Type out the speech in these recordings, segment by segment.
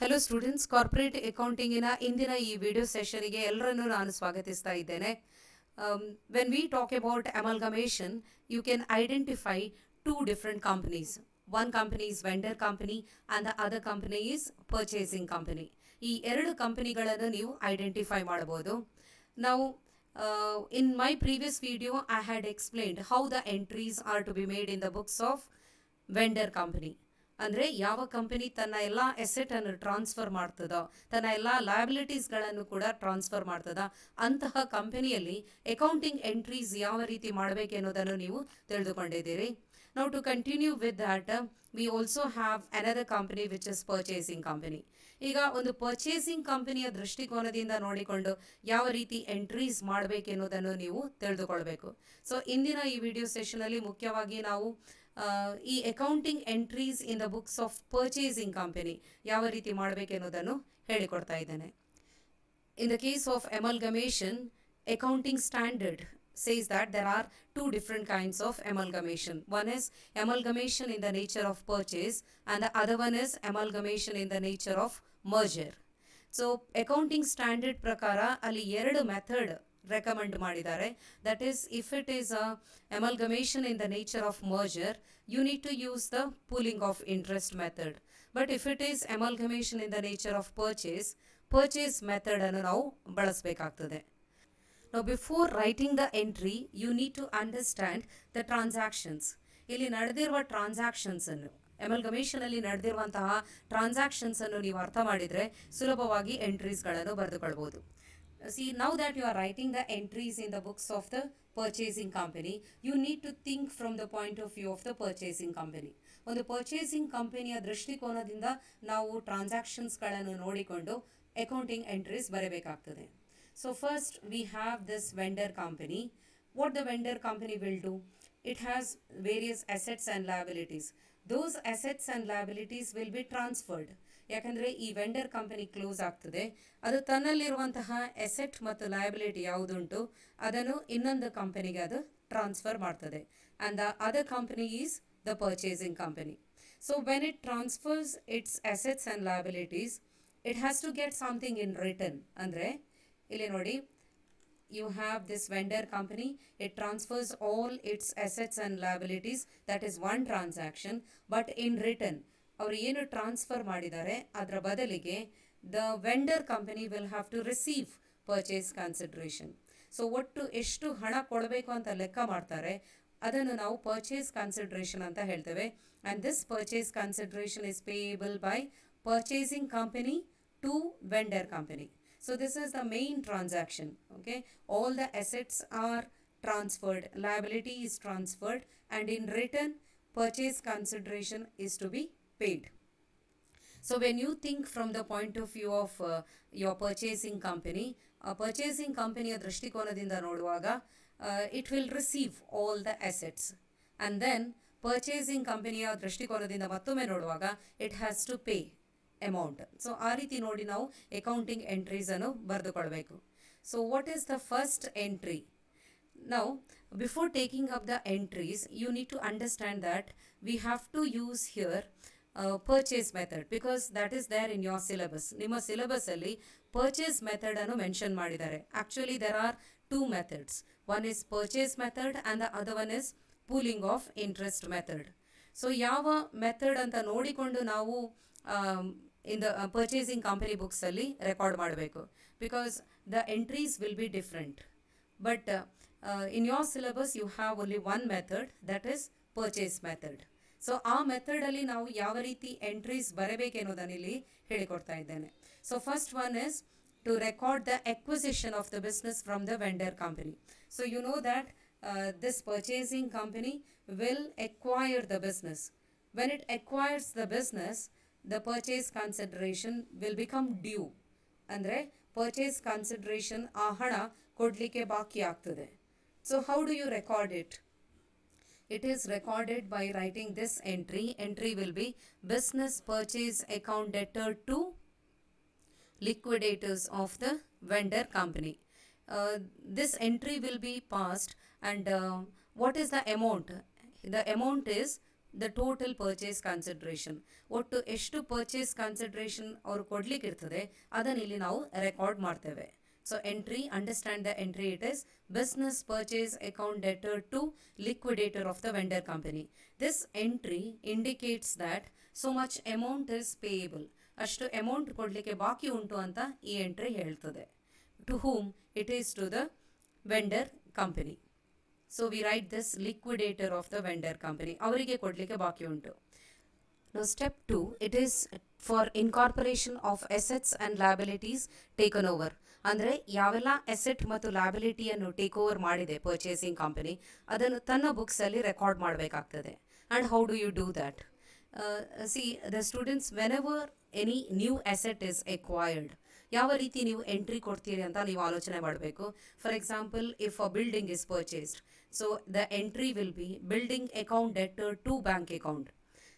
Hello students, corporate ಅಕೌಂಟಿಂಗಿನ ಇಂದಿನ ಈ video ಸೆಷನ್ಗೆ ಎಲ್ಲರನ್ನೂ ನಾನು ಸ್ವಾಗತಿಸ್ತಾ ಇದ್ದೇನೆ. When we talk about amalgamation, you can identify two different companies. One company is vendor company and the other company is purchasing company. ಈ ಎರಡು ಕಂಪನಿಗಳನ್ನು ನೀವು ಐಡೆಂಟಿಫೈ ಮಾಡ್ಬೋದು. ನಾವು in my previous video I had explained how the entries are to be made in the books of vendor company. ಅಂದರೆ ಯಾವ company ತನ್ನ ಎಲ್ಲ ಅಸೆಟನ್ನು ಟ್ರಾನ್ಸ್ಫರ್ ಮಾಡ್ತದೋ, ತನ್ನ ಎಲ್ಲ ಲಯಬಿಲಿಟೀಸ್ಗಳನ್ನು ಕೂಡ ಟ್ರಾನ್ಸ್ಫರ್ ಮಾಡ್ತದ, ಅಂತಹ ಕಂಪನಿಯಲ್ಲಿ ಅಕೌಂಟಿಂಗ್ ಎಂಟ್ರೀಸ್ ಯಾವ ರೀತಿ ಮಾಡಬೇಕೆನ್ನೋದನ್ನು ನೀವು ತಿಳಿದುಕೊಂಡಿದ್ದೀರಿ. Now to continue with that, we also have another company which is purchasing company. ಈಗ ಒಂದು ಪರ್ಚೇಸಿಂಗ್ ಕಂಪನಿಯ ದೃಷ್ಟಿಕೋನದಿಂದ ನೋಡಿಕೊಂಡು ಯಾವ ರೀತಿ ಎಂಟ್ರೀಸ್ ಮಾಡಬೇಕೆನ್ನೋದನ್ನು ನೀವು ತಿಳಿದುಕೊಳ್ಬೇಕು. ಸೊ ಇಂದಿನ ಈ ವಿಡಿಯೋ ಸೆಷನಲ್ಲಿ ಮುಖ್ಯವಾಗಿ ನಾವು ಈ accounting entries in the books of purchasing company ಯಾವ ರೀತಿ ಮಾಡಬೇಕೆನ್ನೋದನ್ನು ಹೇಳಿಕೊಡ್ತಾ ಇದ್ದೇನೆ. In the case of amalgamation, accounting standard says that there are two different kinds of amalgamation. One is amalgamation in the nature of purchase and the other one is amalgamation in the nature of merger. So accounting standard prakara ಅಲ್ಲಿ ಎರಡು method recommend ಮಾಡಿದ್ದಾರೆ. That is, if it is amalgamation in the nature of merger, you need to use the pooling of interest method. But if it is amalgamation in the nature of purchase method ಅನ್ನು ನಾವು ಬಳಸಬೇಕಾಗ್ತದೆ. Now before writing the entry, you need to understand the transactions. ಇಲ್ಲಿ ನಡೆದಿರುವ transactions ಅನ್ನು, ಅಮಲ್ಗಮೇಷನ್ ಅಲ್ಲಿ ನಡೆದಿರುವಂತಹ transactions ಅನ್ನು ನೀವು ಅರ್ಥ ಮಾಡಿದರೆ ಸುಲಭವಾಗಿ ಎಂಟ್ರೀಸ್ಗಳನ್ನು ಬರೆದುಕೊಳ್ಬೋದು. See, now that you are writing the entries in the books of the purchasing company, you need to think from the point of view of the purchasing company. ಒಂದು ಪರ್ಚೇಸಿಂಗ್ ಕಂಪನಿಯ ದೃಷ್ಟಿಕೋನದಿಂದ ನಾವು ಟ್ರಾನ್ಸಾಕ್ಷನ್ಸ್ಗಳನ್ನು ನೋಡಿಕೊಂಡು ಅಕೌಂಟಿಂಗ್ ಎಂಟ್ರೀಸ್ ಬರೆಯಬೇಕಾಗ್ತದೆ. So first we have this vendor company. What the vendor company will do? It has various assets and liabilities. Those assets and liabilities will be transferred. ಯಾಕಂದರೆ ಈ vendor company close ಆಗ್ತದೆ, ಅದು ತನ್ನಲ್ಲಿರುವಂತಹ asset ಮತ್ತು liability ಯಾವುದುಂಟು ಅದನ್ನು ಇನ್ನೊಂದು ಕಂಪನಿಗೆ ಅದು transfer ಮಾಡ್ತದೆ. And the other company is the purchasing company. So when it transfers its assets and liabilities, it has to get something in return. ಅಂದರೆ ಇಲ್ಲಿ ನೋಡಿ, you have this vendor company, it transfers all its assets and liabilities, that is one transaction, but in return ಅವರು ಏನು transfer ಮಾಡಿದ್ದಾರೆ ಅದರ ಬದಲಿಗೆ the vendor company will have to receive purchase consideration. So ಒಟ್ಟು ಎಷ್ಟು ಹಣ ಕೊಡಬೇಕು ಅಂತ ಲೆಕ್ಕ ಮಾಡ್ತಾರೆ, ಅದನ್ನು ನಾವು ಪರ್ಚೇಸ್ ಕನ್ಸಿಡ್ರೇಷನ್ ಅಂತ ಹೇಳ್ತೇವೆ. And this purchase consideration is payable by purchasing company to vendor company. So this is the main transaction. Okay, all the assets are transferred, liability is transferred, and in return purchase consideration is to be paid. So when you think from the point of view of your purchasing company, purchasing company ದೃಷ್ಟಿಕೋನದಿಂದ ನೋಡುವಾಗ it will receive all the assets, and then purchasing company ದೃಷ್ಟಿಕೋನದಿಂದ ಮತ್ತೊಮ್ಮೆ ನೋಡುವಾಗ it has to pay amount. So ಆ ರೀತಿ ನೋಡಿ ನಾವು accounting ಎಂಟ್ರೀಸನ್ನು ಬರೆದುಕೊಳ್ಬೇಕು. So what is the first entry? Now before taking up the entries, you need to understand that we have to use here purchase method, because that is there in your syllabus. ನಿಮ್ಮ ಸಿಲೆಬಸ್ಸಲ್ಲಿ purchase ಮೆಥಡನ್ನು mention ಮಾಡಿದ್ದಾರೆ. Actually there are two methods. One is purchase method and the other one is pooling of interest method. So ಯಾವ method ಅಂತ ನೋಡಿಕೊಂಡು ನಾವು in the purchasing company books ಅಲ್ಲಿ record ಮಾಡಬೇಕು, because the entries will be different. But in your syllabus you have only one method, that is purchase method. So ಆ ಮೆಥಡಲ್ಲಿ ನಾವು ಯಾವ ರೀತಿ ಎಂಟ್ರೀಸ್ ಬರಬೇಕೆನ್ನೋದನ್ನು ಇಲ್ಲಿ ಹೇಳಿಕೊಡ್ತಾ ಇದ್ದೇನೆ. So first one is to record the acquisition of the business from the vendor company. So you know that this purchasing company will acquire the business. When it acquires the business, the purchase consideration will become due. ಅಂದರೆ purchase consideration ಆ ಹಣ ಕೊಡಲಿಕ್ಕೆ ಬಾಕಿ ಆಗ್ತದೆ. So how do you record it? It is recorded by writing this entry. Entry will be business purchase account debtor to liquidators of the vendor company. This entry will be passed, and what is the amount? The amount is the total purchase consideration, ಒಟ್ಟು ಎಷ್ಟು purchase consideration ಅವರು ಕೊಡ್ಲಿಕ್ಕಿರ್ತದೆ ಅದನ್ನ ಇಲ್ಲಿ ನಾವು record ಮಾಡ್ತೇವೆ. So entry, understand the entry, it is business purchase account debtor to liquidator of the vendor company. This entry indicates that so much amount is payable. ಅಷ್ಟು amount ಕೊಡಲಿಕ್ಕೆ ಬಾಕಿ ಉಂಟು ಅಂತ ಈ ಎಂಟ್ರಿ ಹೇಳ್ತದೆ. To whom? It is to the vendor company. So we write this liquidator of the vendor company. ಅವರಿಗೆ ಕೊಡಲಿಕ್ಕೆ ಬಾಕಿ ಉಂಟು. Now step 2, it is for incorporation of assets and liabilities taken over. ಅಂದರೆ ಯಾವೆಲ್ಲ ಅಸೆಟ್ ಮತ್ತು ಲಯಬಿಲಿಟಿಯನ್ನು take over ಮಾಡಿದೆ purchasing company ಅದನ್ನು ತನ್ನ ಬುಕ್ಸಲ್ಲಿ ರೆಕಾರ್ಡ್ ಮಾಡಬೇಕಾಗ್ತದೆ. And how do you do that? See the students, whenever any new asset is acquired, ಯಾವ ರೀತಿ ನೀವು ಎಂಟ್ರಿ ಕೊಡ್ತೀರಿ ಅಂತ ನೀವು ಆಲೋಚನೆ ಮಾಡಬೇಕು. For example, if a building is purchased, so the entry will be building account debtor to bank account.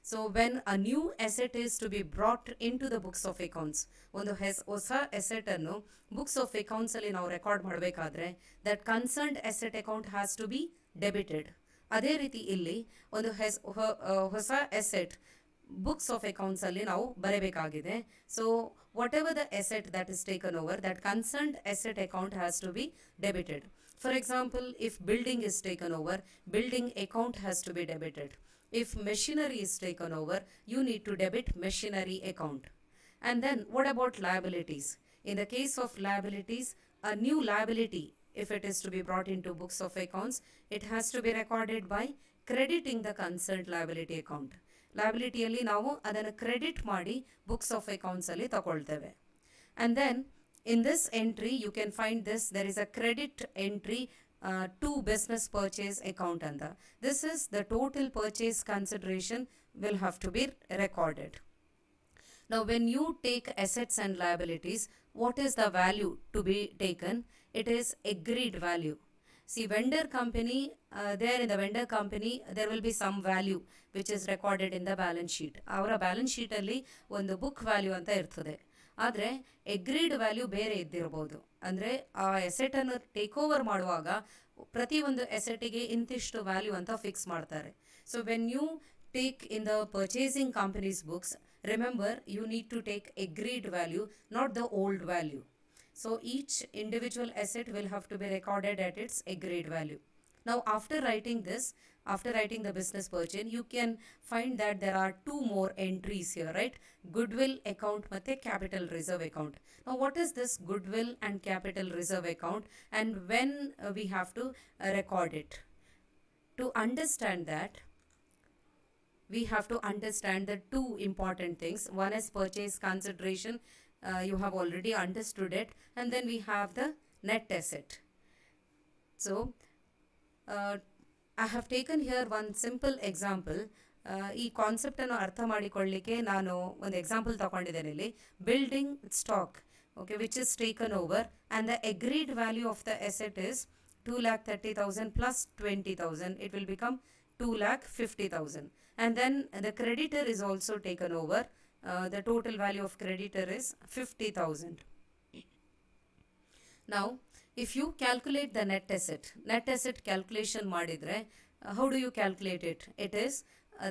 So when a new asset is to be brought into the books of accounts, ಒಂದು ಹೊಸ asset ಅನ್ನು books of accounts ಅಲ್ಲಿ ನಾವು record ಮಾಡಬೇಕಾದ್ರೆ that concerned asset account has to be debited. ಅದೇ ರೀತಿ ಇಲ್ಲಿ ಒಂದು ಹೊಸ asset books of accounts ಅಲ್ಲಿ ನಾವು ಬರೆಯಬೇಕಾಗಿದೆ. So whatever the asset that is taken over, that concerned asset account has to be debited. For example, if building is taken over, building account has to be debited. If machinery is taken over, you need to debit machinery account. And then what about liabilities? In the case of liabilities, a new liability, if it is to be brought into books of accounts, it has to be recorded by crediting the concerned liability account. Liability alli ನಾವು ಅದನ್ನು credit ಮಾಡಿ books of accounts ಅಲ್ಲಿ ತಗೊಳ್ತೇವೆ. And then in this entry you can find this, there is a credit entry to business purchase account anta. This is the total purchase consideration will have to be recorded. Now when you take assets and liabilities, what is the value to be taken? It is agreed value. See, vendor company, there in the vendor company there will be some value which is recorded in the balance sheet. ಅವರ balance sheet ಅಲ್ಲಿ ಒಂದು book value ಅಂತ ಇರ್ತದೆ. ಆದರೆ agreed value ಬೇರೆ ಇದ್ದಿರ್ಬೋದು. ಅಂದರೆ ಆ ಎಸೆಟನ್ನು take over ಮಾಡುವಾಗ ಪ್ರತಿಯೊಂದು ಎಸೆಟಿಗೆ ಇಂತಿಷ್ಟು ವ್ಯಾಲ್ಯೂ ಅಂತ ಫಿಕ್ಸ್ ಮಾಡ್ತಾರೆ. So when you take in the purchasing company's books, remember you need to take agreed value, not the old value. So each individual asset will have to be recorded at its agreed value. Now after writing this, after writing the business purchase, you can find that there are two more entries here, right? Goodwill account ಮತ್ತೆ capital reserve account. Now what is this goodwill and capital reserve account, and when we have to record it? To understand that, we have to understand the two important things. One is purchase consideration, you have already understood it, and then we have the net asset. So I have taken here one simple example. ಈ ಕಾನ್ಸೆಪ್ಟನ್ನು ಅರ್ಥ ಮಾಡಿಕೊಳ್ಳಲಿಕ್ಕೆ ನಾನು ಒಂದು example ತಗೊಂಡಿದ್ದೇನೆ ಇಲ್ಲಿ. Building stock, okay, which is taken over and the agreed value of the asset is 2,30,000 plus 20,000, it will become 2,50,000. And then the creditor is also taken over. The total value of creditor is 50,000. Now if you calculate the net asset calculation ಮಾಡಿದ್ರೆ, how do you calculate it? It is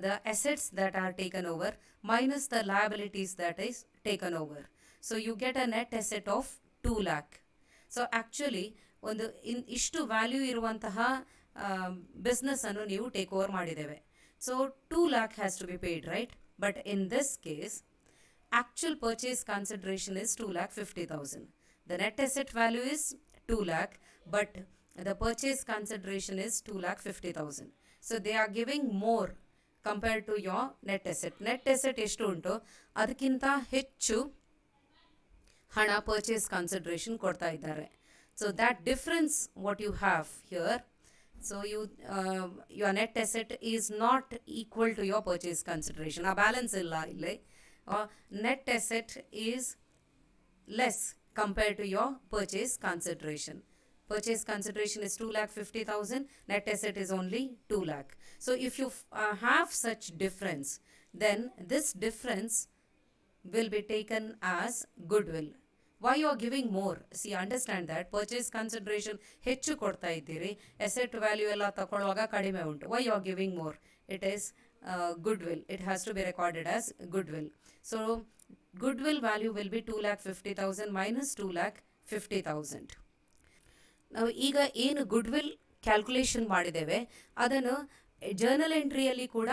the assets that are taken over minus the liabilities that is taken over. So you get a net asset of 2 lakh. So actually ಒಂದು ಇಷ್ಟು value ಇರುವಂತಹ business ಅನ್ನು ನೀವು take over ಮಾಡಿದ್ದೇವೆ. So 2 lakh has to be paid, right? But in this case, actual purchase consideration is 2,50,000. The net asset value is 2 lakh, but the purchase consideration is 2,50,000. So they are giving more compared to your net asset. Net asset ಎಷ್ಟು ಉಂಟು ಅದಕ್ಕಿಂತ ಹೆಚ್ಚು ಹಣ purchase consideration ಕೊಡ್ತಾ ಇದ್ದಾರೆ. So that difference what you have here, so your net asset is not equal to your purchase consideration. ಆ balance ಇಲ್ಲ ಇಲ್ಲಿ. Net asset is less compared to your purchase consideration. Purchase consideration is 2,50,000, net asset is only 2 lakh. So if you have such difference, then this difference will be taken as goodwill. Why you are giving more? See, understand that purchase consideration ಹೆಚ್ಚು ಕೊಡ್ತಾ ಇದ್ದೀರಿ, asset value ಎಲ್ಲ ತಗೊಳ್ಳುವಾಗ ಕಡಿಮೆ ಉಂಟು. Why you are giving more? It is goodwill. It has to be recorded as goodwill. So goodwill value will be 2,50,000 minus 2,50,000. ನಾವು ಈಗ ಏನು ಗುಡ್ವಿಲ್ ಕ್ಯಾಲ್ಕುಲೇಷನ್ ಮಾಡಿದ್ದೇವೆ ಅದನ್ನು ಜರ್ನಲ್ ಎಂಟ್ರಿಯಲ್ಲಿ ಕೂಡ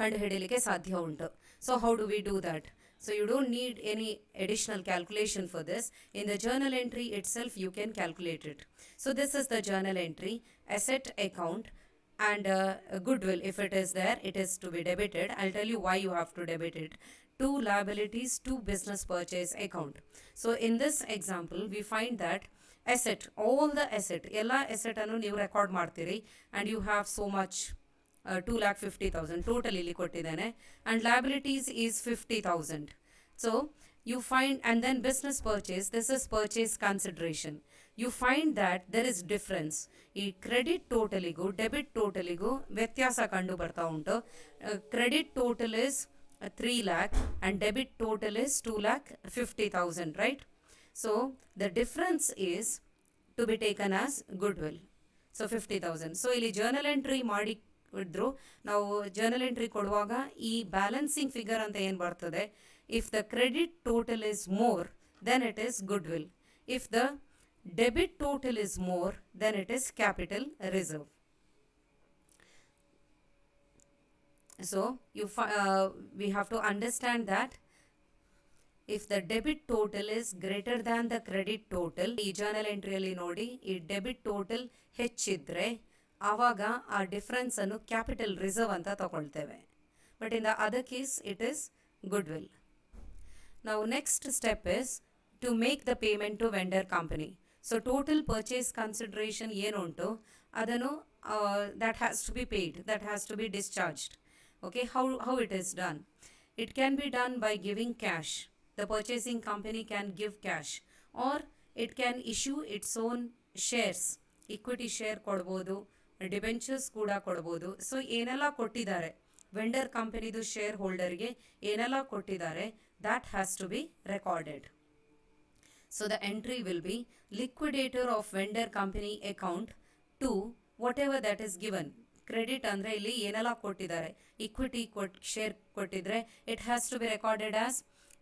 ಕಂಡುಹಿಡಿಯಲಿಕ್ಕೆ ಸಾಧ್ಯ ಉಂಟು. So how do we do that? So you don't need any additional calculation for this. In the journal entry itself, you can calculate it. So this is the journal entry, asset account, and goodwill. If it is there, it is to be debited. I'll tell you why you have to debit it. To liabilities, to business purchase account. So in this example, we find that asset, all the asset, ella asset annu ನೀವು record ಮಾಡ್ತೀರಿ, and you have so much 2,50,000 total ಇಲ್ಲಿ ಕೊಟ್ಟಿದ್ದೇನೆ, and liabilities is 50,000. So you find, and then business purchase, this is purchase consideration. You find that there is difference. ಈ credit ಟೋಟಲಿಗೂ debit ಟೋಟಲಿಗೂ ವ್ಯತ್ಯಾಸ ಕಂಡು ಬರ್ತಾ ಉಂಟು. Credit total is 3 lakh and debit total is 2,50,000, right? So the difference is to be taken as goodwill. So 50,000. So ಇಲ್ಲಿ journal entry ಮಾಡಿದ್ರು, ನಾವು journal entry ಕೊಡುವಾಗ ಈ ಬ್ಯಾಲೆನ್ಸಿಂಗ್ ಫಿಗರ್ ಅಂತ ಏನು ಬರ್ತದೆ, if the credit total is more then it is goodwill. If the debit total is more then it is capital reserve. So we have to understand that if the debit total is greater than the credit total, ಈ journal entryಯಲ್ಲಿ ನೋಡಿ ಈ debit total ಹೆಚ್ಚಿದ್ರೆ ಆವಾಗ ಆ difference ಅನ್ನು capital reserve ಅಂತ ತಗೊಳ್ತೇವೆ. But in the other case it is goodwill. ನಾವು next step is to make the payment to vendor company. So total purchase consideration ಏನುಂಟು ಅದನ್ನು that has to be paid, that has to be discharged. Okay, how it is done? It can be done by giving cash. The purchasing company can give cash, or it can issue its own shares. Equity share ಕೊಡ್ಬೋದು, debentures ಕೂಡ ಕೊಡ್ಬೋದು. So ಏನೆಲ್ಲ ಕೊಟ್ಟಿದ್ದಾರೆ vendor ಕಂಪನಿದು share ಹೋಲ್ಡರ್ಗೆ, ಏನೆಲ್ಲ ಕೊಟ್ಟಿದ್ದಾರೆ, that has to be recorded. So the entry will be liquidator of vendor company account to whatever that is given. Credit ಅಂದರೆ ಇಲ್ಲಿ ಏನೆಲ್ಲ ಕೊಟ್ಟಿದ್ದಾರೆ, ಇಕ್ವಿಟಿ ಶೇರ್ ಕೊಟ್ಟಿದ್ರೆ it has to be recorded as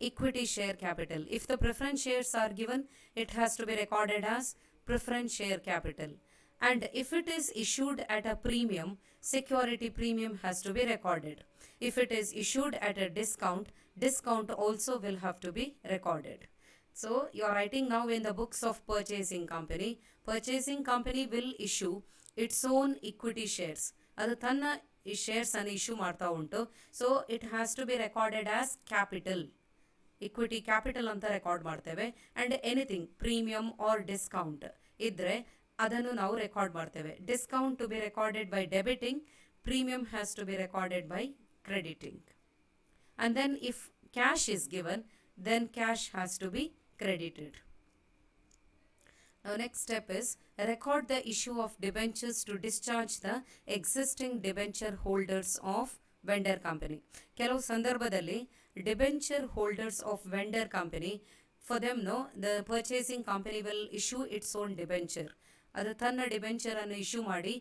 equity share capital. If the preference shares are given, it has to be recorded as preference share capital. And if it is issued at a premium, security premium has to be recorded. If it is issued at a discount, discount also will have to be recorded. So you are writing now in the books of purchasing company. Purchasing company will issue its own equity shares. ಅದು ತನ್ನ ಈ shares ಅನ್ನು issue ಮಾಡ್ತಾ ಉಂಟು. So it has to be recorded as capital, equity capital ಅಂತ record ಮಾಡ್ತೇವೆ. And anything premium or discount ಇದ್ದರೆ ಅದನ್ನು ನಾವು ರೆಕಾರ್ಡ್ ಮಾಡ್ತೇವೆ. Discount to be recorded by debiting, premium has to be recorded by crediting. And then if cash is given, then cash has to be credited. Now next step is record the issue of debentures to discharge the existing debenture holders of vendor company. ಕೆಲವು ಸಂದರ್ಭದಲ್ಲಿ debenture holders of vendor company, for them the purchasing company will issue its own debenture. ಅದು ತನ್ನ debenture ಅನ್ನು issue ಮಾಡಿ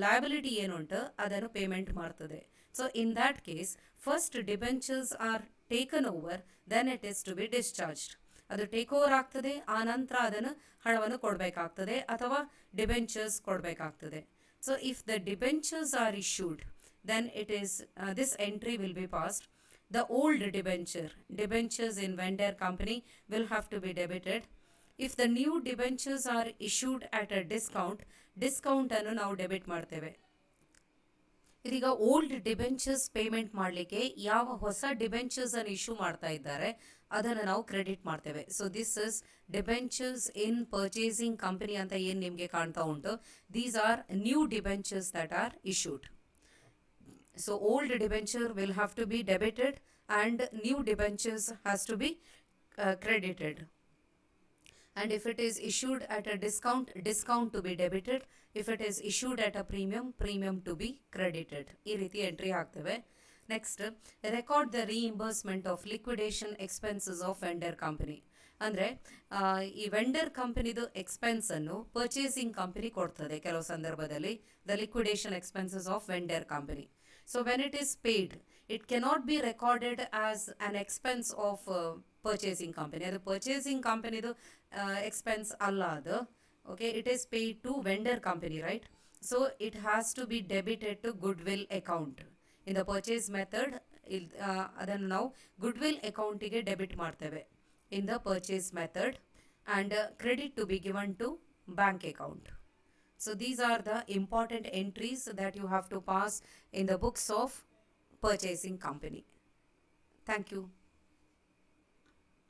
liability ಏನುಂಟು ಅದನ್ನು payment ಮಾಡ್ತದೆ. So in that case first debentures are taken over, then it is to be discharged. ಅದು take over ಆಗ್ತದೆ, ಆ ನಂತರ ಅದನ್ನು ಹಣವನ್ನು ಕೊಡಬೇಕಾಗ್ತದೆ ಅಥವಾ ಡಿಬೆಂಚರ್ಸ್ ಕೊಡಬೇಕಾಗ್ತದೆ. So if the debentures are issued, then it is this entry will be passed. The old debentures in vendor company will have to be debited. If the new debentures are issued at a discount ಅನ್ನು ನಾವು debit ಮಾಡ್ತೇವೆ. ಇದೀಗ old debentures payment ಮಾಡಲಿಕ್ಕೆ ಯಾವ ಹೊಸ debentures ಅನ್ನು issue ಮಾಡ್ತಾ ಇದ್ದಾರೆ ಅದನ್ನು ನಾವು ಕ್ರೆಡಿಟ್ ಮಾಡ್ತೇವೆ. So this is debentures in purchasing company ಅಂತ ಏನು ನಿಮಗೆ ಕಾಣ್ತಾ ಉಂಟು, these are new debentures that are issued. So old debenture will have to be debited and new debentures has to be credited. And if it is issued at a discount to be debited. If it is issued at a premium to be credited. ಈ ರೀತಿ entry ಆಗ್ತವೆ. Next, record the reimbursement of liquidation expenses of vendor company. ಅಂದರೆ ಈ vendor ಕಂಪನಿದು ಎಕ್ಸ್ಪೆನ್ಸನ್ನು purchasing company ಕೊಡ್ತದೆ ಕೆಲವು ಸಂದರ್ಭದಲ್ಲಿ, the liquidation expenses of vendor company. So when it is paid, it cannot be recorded as an expense of purchasing company. ಅದು purchasing companyದು expense ಅಲ್ಲ ಅದು. Okay, it is paid to vendor company, right? So it has to be debited to goodwill account. In the purchase method, ಅದನ್ನು ನಾವು goodwill accountಗೆ debit ಮಾಡ್ತೇವೆ in the purchase method, and credit to be given to bank account. So these are the important entries that you have to pass in the books of purchasing company. Thank you.